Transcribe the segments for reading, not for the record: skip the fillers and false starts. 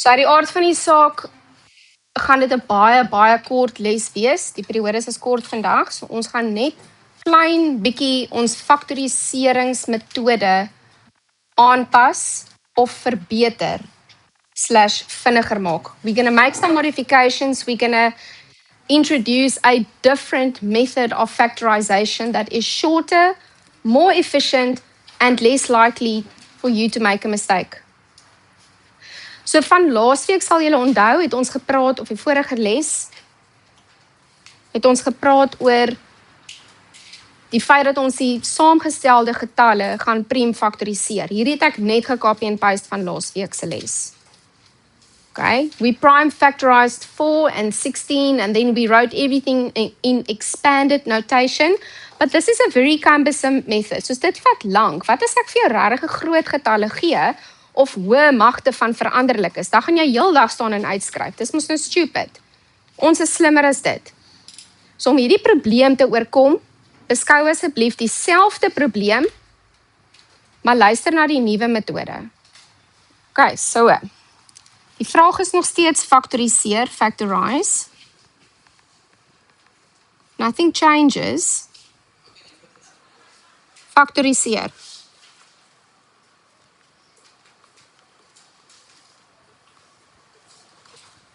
So uit die aard van die saak gaan dit 'n baie kort les wees. Die periodes is kort vandag, so ons gaan net klein bietjie ons faktoriseringsmetode aanpas of verbeter / vinniger maak. We're going to make some modifications. We're going to introduce a different method of factorization that is shorter, more efficient, and less likely for you to make a mistake. So van laasweek sal julle onthou, het ons gepraat, of die vorige les, het ons gepraat oor die feit dat ons die saamgestelde getalle gaan priem faktoriseer. Hierdie het ek net gekopie en paste van laasweek se les. Okay, we prime factorized 4 and 16, and then we wrote everything in expanded notation. But this is a very cumbersome method. So dit vat lank. Wat as ek vir jou regtig 'n groot getalle gee of hoë magte van veranderlik is? Dan gaan jy heeldag staan en uitskryf. Dis mos nou stupid. Ons is slimmer as dit. So om hierdie probleem te oorkom, beskou asseblief dieselfde probleem, maar luister na die nuwe metode. Okay, so die vraag is nog steeds faktoriseer, factorize. Nothing changes. Faktoriseer.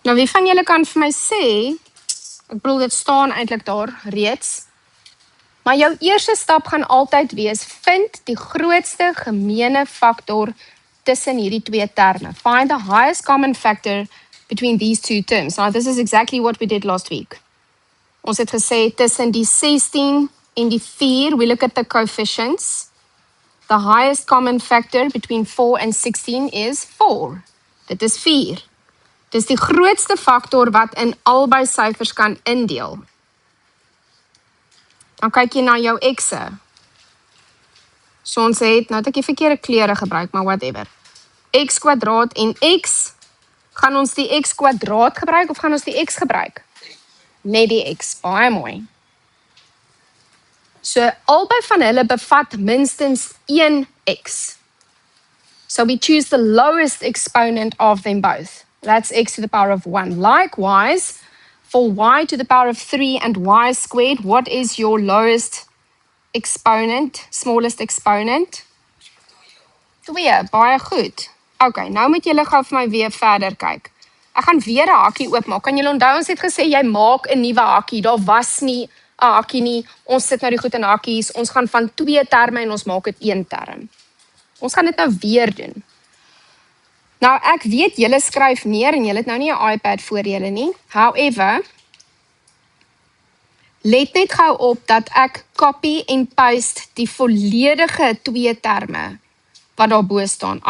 Nou wie van julle kan vir my sê, ek bedoel dit staan eintlik daar reeds, maar jou eerste stap gaan altyd wees, vind die grootste gemeene faktor tussen hierdie twee terme. Find the highest common factor between these two terms. Now, this is exactly what we did last week. Ons het gesê tussen die 16 en die 4, we look at the coefficients. The highest common factor between 4 and 16 is 4. Dit is 4. Dis die grootste faktor wat in albei syfers kan indeel. Dan kyk jy na jou x'e. So ons het, nou het ek die verkeerde kleure gebruik, maar whatever. X kwadraat en x, gaan ons die x kwadraat gebruik of gaan ons die x gebruik? Net die x, baie mooi. So albei van hulle bevat minstens 1 x. So we choose the lowest exponent of them both. That's x to the power of 1. Likewise, for y to the power of 3 and y squared, what is your lowest exponent, smallest exponent? 2, baie goed. Okay, nou moet julle gou vir my weer verder kyk. Ek gaan weer 'n hakkie oopmaak. Kan julle onthou ons het gesê jy maak 'n nuwe hakkie. Daar was nie 'n hakkie nie. Ons sit nou die goed in hakkies. Ons gaan van 2 terme en ons maak dit 1 term. Ons gaan dit nou weer doen. Nou ek weet julle skryf neer en julle het nou nie 'n iPad voor julle nie. However, let net gou op dat ek copy en paste die volledige 2 terme wat daar bo staan.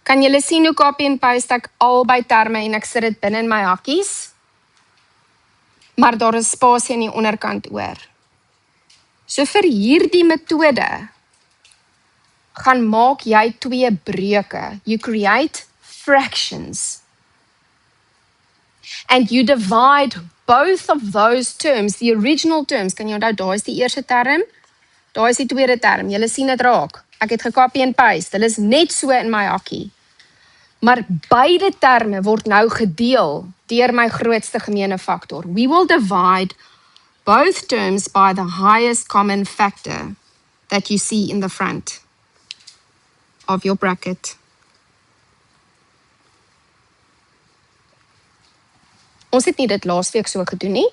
Kan julle sien hoe copy en paste ek albei terme en ek sit dit binne in my hakkies? Maar daar is spasie aan die onderkant oor. So vir hierdie metode gaan maak jy 2 breuke. You create fractions. And you divide both of those terms, the original terms. Kan jy onthou, daar is die eerste term, daar is die tweede term. Julle sien dit raak. Ek het gekopie en paste. Hulle is net so in my hakkie. Maar beide terme word nou gedeel deur my grootste gemeene faktor. We will divide both terms by the highest common factor that you see in the front of your bracket. Ons het nie dit laasweek so gedoen nie.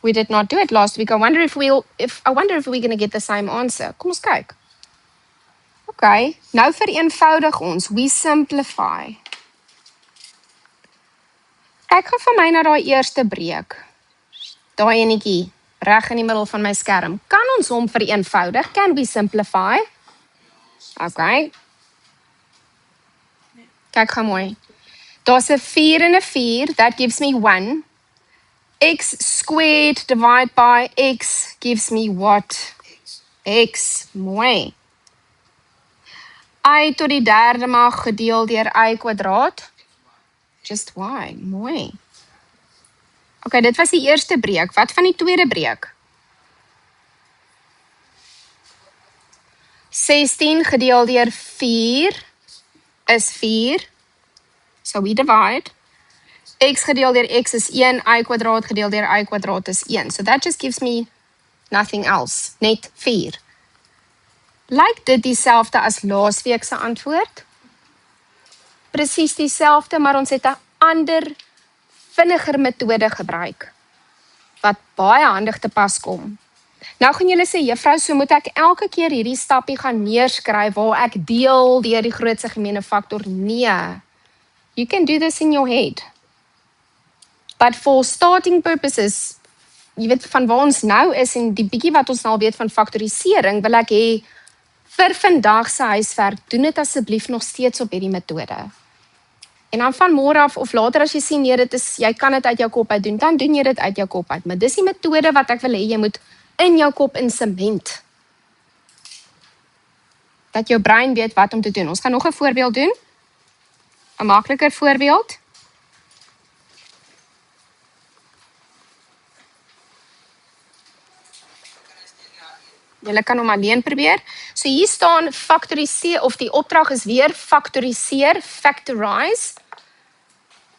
We did not do it last week. I wonder if we're going to get the same answer. Kom ons kyk. Okay, nou vereenvoudig ons. We simplify. Kyk gou vir my na daai eerste breek. Daai enetjie reg in die middel van my skerm. Kan ons hom vereenvoudig? Can we simplify? Okay. Kyk gou mooi. Daar's 'n 4 en 'n 4. That gives me 1. X squared divided by x gives me what? X. Mooi. Y tot die derde mag gedeel deur y kwadraat. Just y. Mooi. Okay, dit was die eerste breek. Wat van die tweede breek? 16 gedeel deur 4 is 4. So we divide. X gedeel deur x is 1, y kwadraat gedeel deur y kwadraat is 1. So that just gives me nothing else, net 4. Lyk dit dieselfde as laasweek se antwoord? Presies dieselfde, maar ons het 'n ander, vinniger metode gebruik, wat baie handig te pas kom. Nou gaan julle sê, juffrou, so moet ek elke keer hierdie stappie gaan neerskryf waar ek deel deur die grootste gemene faktor? Nee. You can do this in your head. But for starting purposes, jy weet van waar ons nou is en die bietjie wat ons nou al weet van faktorisering, wil ek hê vir vandag se huiswerk, doen dit asseblief nog steeds op hierdie metode. En dan van môre af of later as jy sien nee, dit is jy kan dit uit jou kop uit doen, dan doen jy dit uit jou kop uit. Maar dis die metode wat ek wil hê jy moet in jou kop in sement. Dat jou brein weet wat om te doen. Ons gaan nog 'n voorbeeld doen. 'n Makliker voorbeeld. Julle kan hom alleen probeer. So hier staan faktoriseer, of die opdrag is weer faktoriseer, factorize.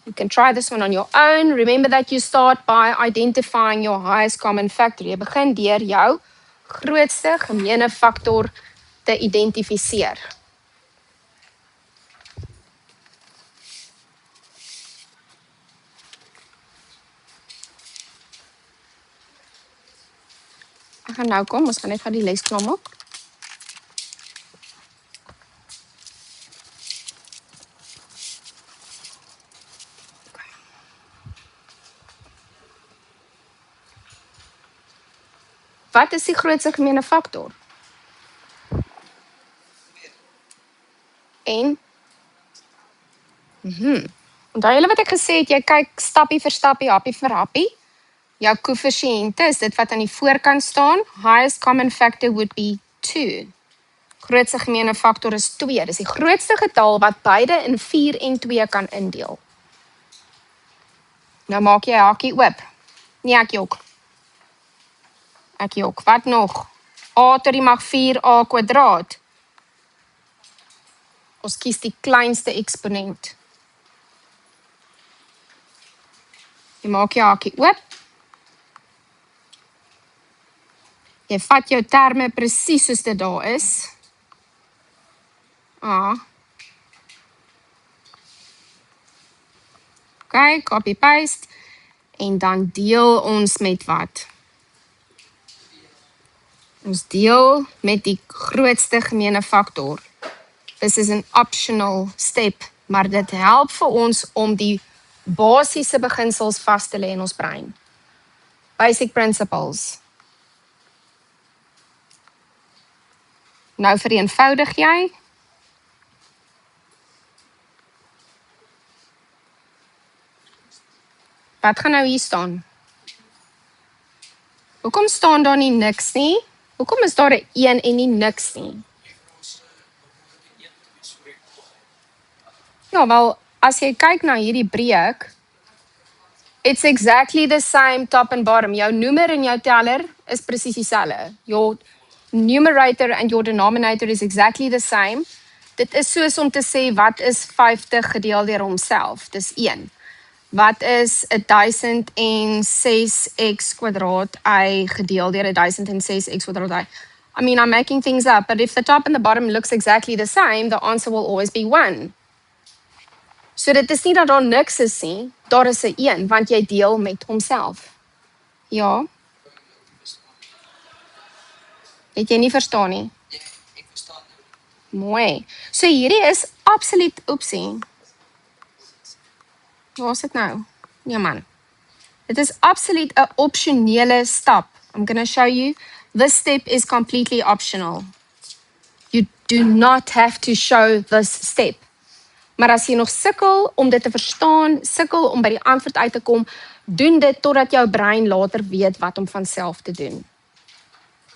You can try this one on your own. Remember that you start by identifying your highest common factor. Jy begin deur jou grootste gemene faktor te identifiseer. Ek gaan nou kom, ons gaan net gaan die les klaarmaak. Wat is die grootste gemene faktor? En? Onthou julle wat ek gesê het, jy kyk stappie vir stappie, happie vir happie. Jou koëffisiënte is dit wat aan die voorkant staan. Highest common factor would be 2. Grootste gemene faktor is 2. Dis die grootste getal wat beide in 4 en 2 kan indeel. Nou maak jy hakie oop. Nee, ek jok. Ek jok. Wat nog? A tot die mag 4a kwadraat. Ons kies die kleinste eksponent. Jy maak jy hakie oop. Jy vat jou terme presies soos dit daar is. Okay, copy paste. En dan deel ons met wat? Ons deel met die grootste gemene faktor. This is an optional step, maar dit help vir ons om die basiese beginsels vas te lê in ons brein. Basic principles. Nou vereenvoudig jy. Wat gaan nou hier staan? Hoekom staan daar nie niks nie? Hoekom is daar 'n 1 en nie niks nie? Ja, wel, as jy kyk na hierdie breek, it's exactly the same top and bottom. Jou noemer en jou teller is presies dieselfde. Your numerator and your denominator is exactly the same. Dit is soos om te sê, wat is 50 gedeel deur homself? Dis 1. Wat is 1006x kwadraat y gedeel deur 1006x kwadraat y? I mean, I'm making things up, but if the top and the bottom looks exactly the same, the answer will always be 1. So dit is nie dat daar niks is nie, daar is 'n 1, want jy deel met homself. Ja? Het jy nie verstaan nie? Ek verstaan. Mooi. So hierdie is absoluut, oepsie. Waar is dit nou? Nee man. Dit is absoluut 'n opsionele stap. I'm going to show you. This step is completely optional. You do not have to show this step. Maar as jy nog sukkel om dit te verstaan, sukkel om by die antwoord uit te kom, doen dit totdat jou brein later weet wat om van self te doen.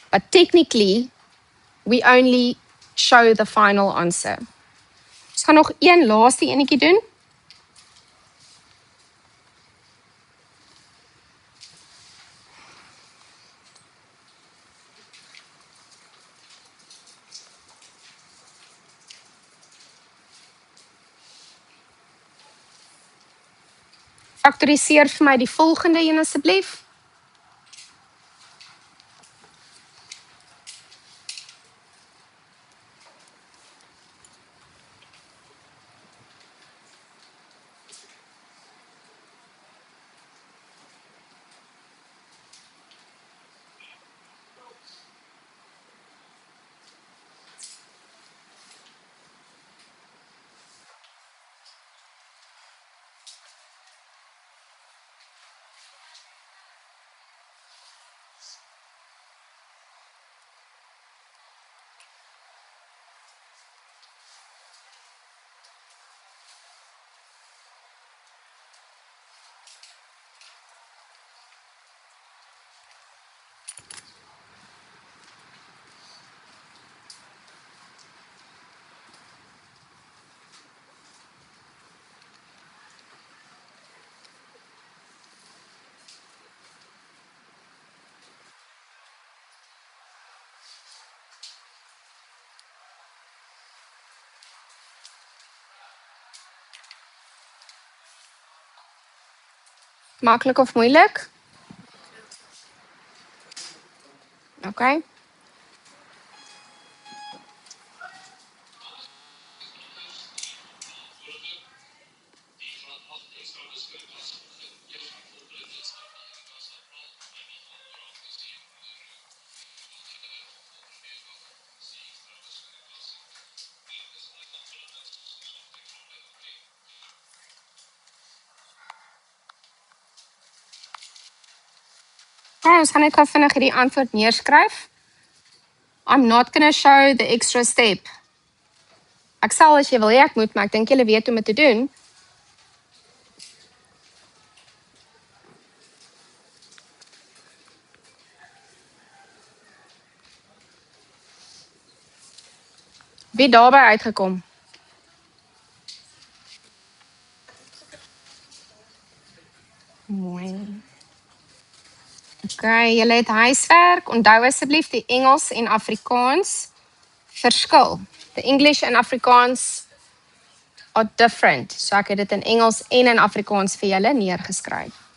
But technically, we only show the final answer. Ons gaan nog een laaste enetjie doen. Faktoriseer vir my die volgende een asseblief. Maklik of moeilik? Okay. Ons gaan net gou vinnig hierdie antwoord neerskryf. I'm not gonna show the extra step. Ek sal as jy wil hê ek moet, maar ek dink julle weet hoe om dit te doen. Wie daarby uitgekom? Mooi. Okay, julle het huiswerk. Onthou asseblief die Engels en Afrikaans verskil. The English and Afrikaans are different. So ek het dit in Engels en in Afrikaans vir julle neergeskryf.